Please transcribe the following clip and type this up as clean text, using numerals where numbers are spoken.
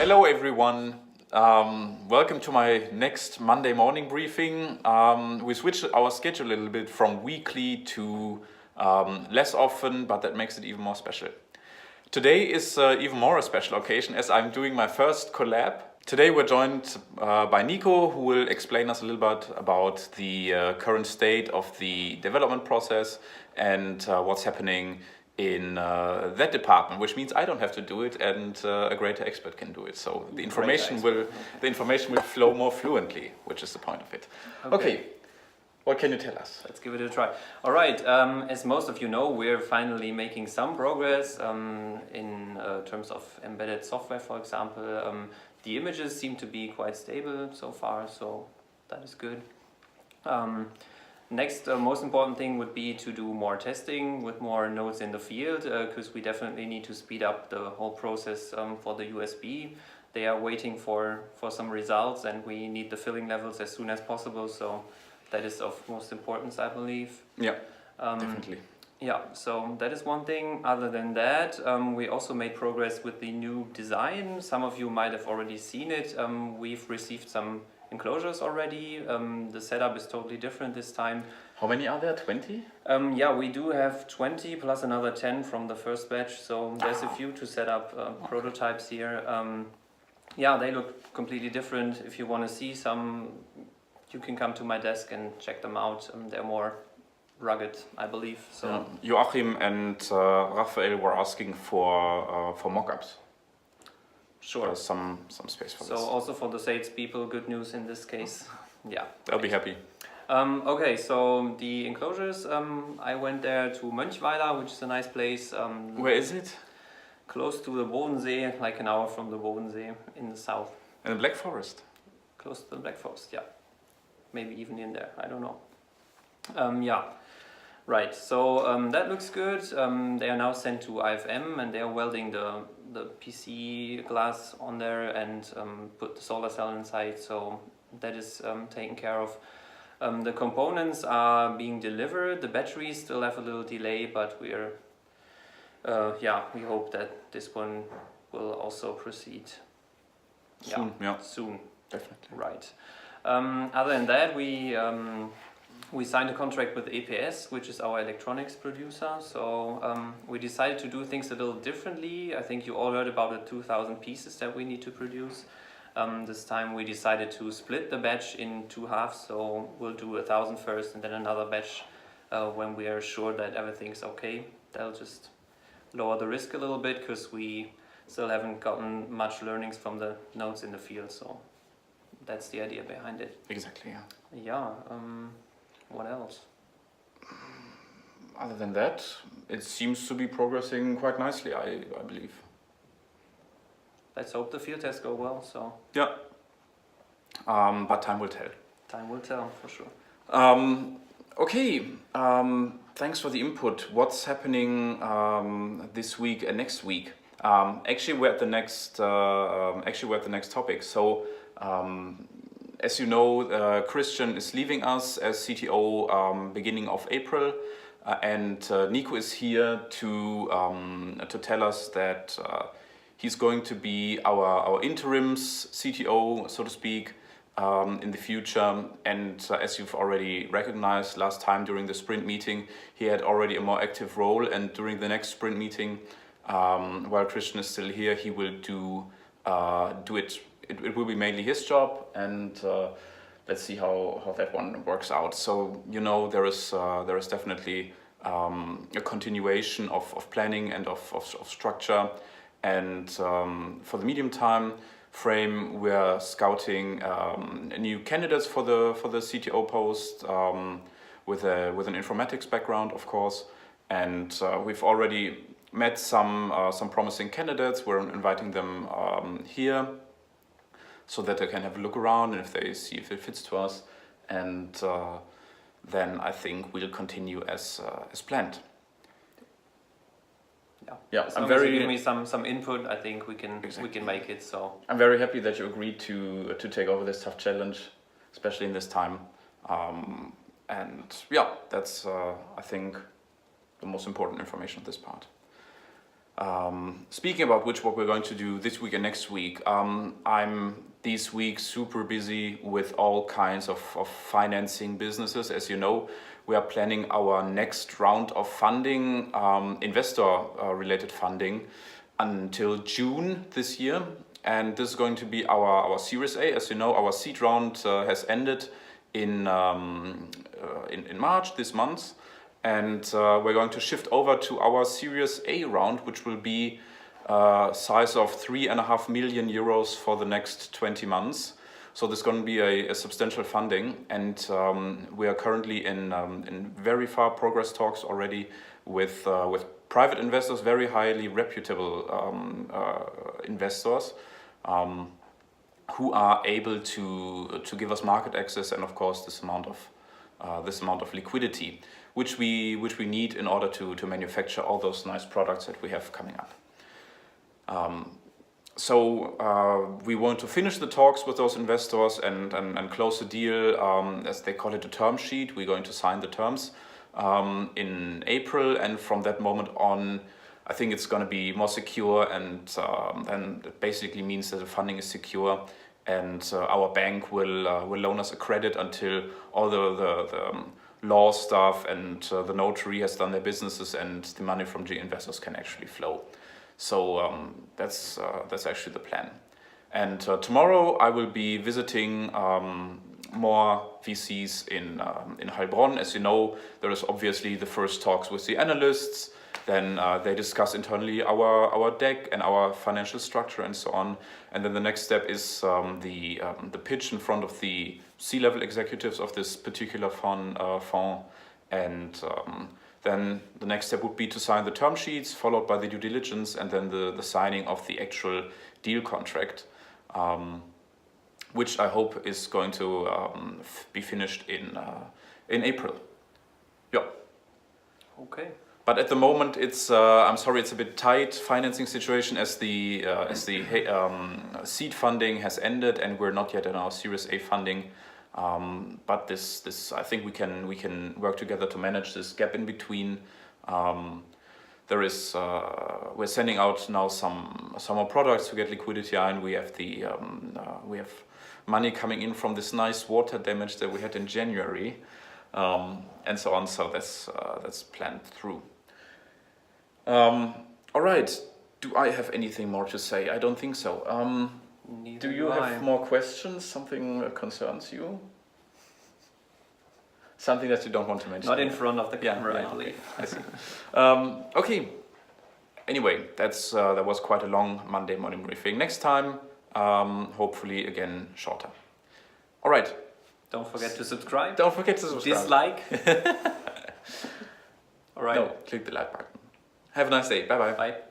Hello everyone, welcome to my next Monday morning briefing. We switched our schedule a little bit from weekly to less often, but that makes it even more special. Today is even more a special occasion as I'm doing my first collab. Today we're joined by Nico, who will explain us a little bit about the current state of the development process and what's happening in that department, which means I don't have to do it and a greater expert can do it. So the information will flow more fluently, which is the point of it. Okay. What can you tell us? Let's give it a try. All right, as most of you know, we're finally making some progress in terms of embedded software, for example. The images seem to be quite stable so far, so that is good. Next, most important thing would be to do more testing with more nodes in the field, because we definitely need to speed up the whole process for the USB. They are waiting for some results and we need the filling levels as soon as possible, so that is of most importance, I believe. Yeah, definitely. Yeah, so that is one thing. Other than that, we also made progress with the new design. Some of you might have already seen it. We've received some enclosures already. The setup is totally different this time. How many are there? 20? Yeah, we do have 20 plus another 10 from the first batch, so there's a few to set up prototypes here. Yeah, they look completely different. If you want to see some, you can come to my desk and check them out. They're more rugged, I believe. So Joachim and Raphael were asking for mock-ups. Sure. There's some space for this. So also for the sales people, good news in this case. Yeah. They'll be happy. Okay, so the enclosures, I went there to Mönchweiler, which is a nice place. Where is it? Close to the Bodensee, like an hour from the Bodensee in the south. In the Black Forest? Close to the Black Forest, yeah. Maybe even in there, I don't know. Yeah, right, so that looks good. They are now sent to IFM and they are welding the PC glass on there and put the solar cell inside, so that is taken care of. The components are being delivered. The batteries still have a little delay, but we're yeah, we hope that this one will also proceed soon. Yeah, soon, definitely. Right. Other than that, we signed a contract with APS, which is our electronics producer. So we decided to do things a little differently. I think you all heard about the 2,000 pieces that we need to produce. This time we decided to split the batch in two halves. So we'll do 1,000 first and then another batch when we are sure that everything's okay. That'll just lower the risk a little bit because we still haven't gotten much learnings from the nodes in the field. So that's the idea behind it. Exactly, yeah. Yeah. What else? Other than that, it seems to be progressing quite nicely, I believe. Let's hope the field tests go well, so... Yeah, but time will tell. Time will tell, for sure. Okay, thanks for the input. What's happening this week and next week? Actually, we're at the next topic. So, as you know, Christian is leaving us as CTO beginning of April, and Nico is here to tell us that he's going to be our interims CTO, so to speak, in the future. And as you've already recognized last time during the sprint meeting, he had already a more active role. And during the next sprint meeting, while Christian is still here, he will do it. It will be mainly his job, and let's see how that one works out. So you know there is definitely a continuation of planning and of structure, and for the medium time frame we are scouting new candidates for the CTO post with an informatics background, of course, and we've already met some promising candidates. We're inviting them here, so that they can have a look around and if they see if it fits to us, and then I think we'll continue as planned. Yeah. As long as you give me some input, I think we can make it. So I'm very happy that you agreed to take over this tough challenge, especially in this time. And yeah, that's I think the most important information of this part. Speaking about what we're going to do this week and next week, I'm this week super busy with all kinds of financing businesses. As you know, we are planning our next round of funding, investor-related funding, until June this year. And this is going to be our Series A. As you know, our seed round has ended in March this month. And we're going to shift over to our Series A round, which will be size of 3.5 million euros for the next 20 months. So there's going to be a substantial funding, and we are currently in very far progress talks already with private investors, very highly reputable investors, who are able to give us market access and, of course, this amount of liquidity, which we need in order to manufacture all those nice products that we have coming up. So we want to finish the talks with those investors and close the deal, as they call it, a term sheet. We're going to sign the terms in April, and from that moment on, I think it's going to be more secure, and it basically means that the funding is secure, and our bank will loan us a credit until all the law stuff and the notary has done their businesses and the money from the investors can actually flow. So that's actually the plan. And tomorrow I will be visiting more VCs in Heilbronn. As you know, there is obviously the first talks with the analysts. Then they discuss internally our deck and our financial structure and so on. And then the next step is the pitch in front of the C-level executives of this particular fund. And then the next step would be to sign the term sheets, followed by the due diligence, and then the signing of the actual deal contract, which I hope is going to be finished in April. Yeah. Okay. But at the moment, it's I'm sorry, it's a bit tight financing situation as the seed funding has ended, and we're not yet in our Series A funding. But this I think we can work together to manage this gap in between. There is we're sending out now some more products to get liquidity in. We have we have money coming in from this nice water damage that we had in January, and so on. So that's planned through. All right. Do I have anything more to say? I don't think so. Do you have more questions? Something that concerns you? Something that you don't want to mention? Not in front of the camera, yeah, I believe. Okay. I see. Okay. Anyway, that was quite a long Monday morning briefing. Next time, hopefully again shorter. All right. Don't forget to subscribe. Don't forget to subscribe. Dislike. All right. No, click the like button. Have a nice day. Bye-bye. Bye.